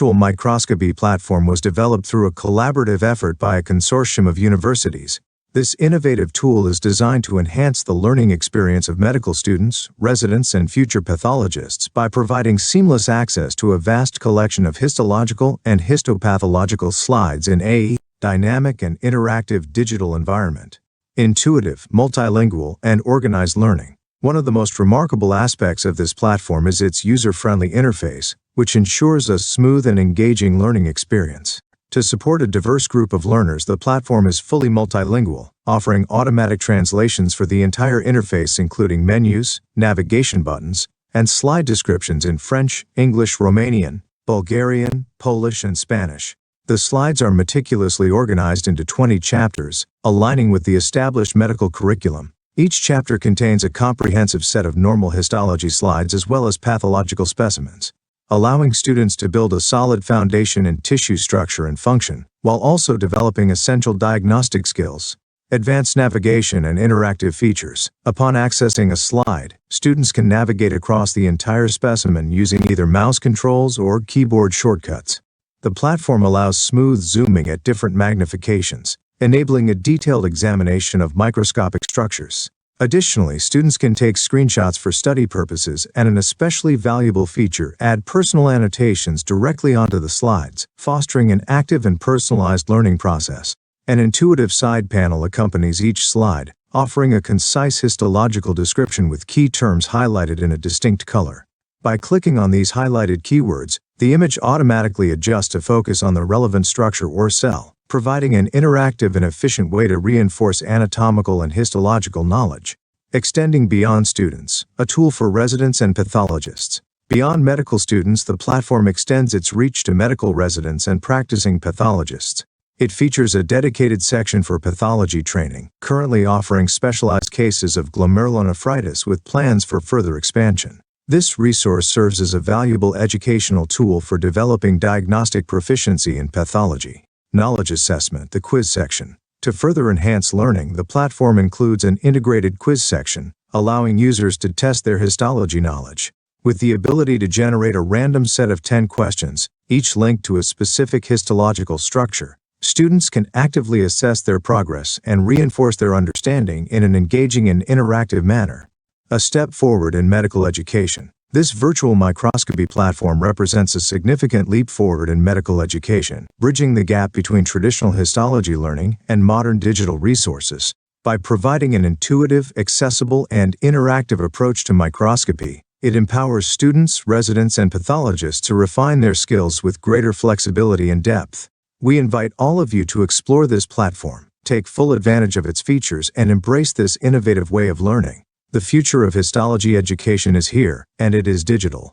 virtual microscopy platform was developed through a collaborative effort by a consortium of universities. This innovative tool is designed to enhance the learning experience of medical students, residents, and future pathologists by providing seamless access to a vast collection of histological and histopathological slides in a dynamic and interactive digital environment. Intuitive, multilingual, and organized learning. One of the most remarkable aspects of this platform is its user-friendly interface, which ensures a smooth and engaging learning experience. To support a diverse group of learners, the platform is fully multilingual, offering automatic translations for the entire interface, including menus, navigation buttons, and slide descriptions in French, English, Romanian, Bulgarian, Polish, and Spanish. The slides are meticulously organized into 20 chapters, aligning with the established medical curriculum. Each chapter contains a comprehensive set of normal histology slides as well as pathological specimens, allowing students to build a solid foundation in tissue structure and function, while also developing essential diagnostic skills. Advanced navigation and interactive features. Upon accessing a slide, students can navigate across the entire specimen using either mouse controls or keyboard shortcuts. The platform allows smooth zooming at different magnifications, enabling a detailed examination of microscopic structures. Additionally, students can take screenshots for study purposes, and an especially valuable feature, add personal annotations directly onto the slides, fostering an active and personalized learning process. An intuitive side panel accompanies each slide, offering a concise histological description with key terms highlighted in a distinct color. By clicking on these highlighted keywords, the image automatically adjusts to focus on the relevant structure or cell, providing an interactive and efficient way to reinforce anatomical and histological knowledge. Extending beyond students, a tool for residents and pathologists. Beyond medical students, the platform extends its reach to medical residents and practicing pathologists. It features a dedicated section for pathology training, currently offering specialized cases of glomerulonephritis with plans for further expansion. This resource serves as a valuable educational tool for developing diagnostic proficiency in pathology. Knowledge assessment, the quiz section. To further enhance learning, the platform includes an integrated quiz section, allowing users to test their histology knowledge. With the ability to generate a random set of 10 questions, each linked to a specific histological structure, students can actively assess their progress and reinforce their understanding in an engaging and interactive manner. A step forward in medical education. This virtual microscopy platform represents a significant leap forward in medical education, bridging the gap between traditional histology learning and modern digital resources. By providing an intuitive, accessible, and interactive approach to microscopy, it empowers students, residents, and pathologists to refine their skills with greater flexibility and depth. We invite all of you to explore this platform, take full advantage of its features, and embrace this innovative way of learning. The future of histology education is here, and it is digital.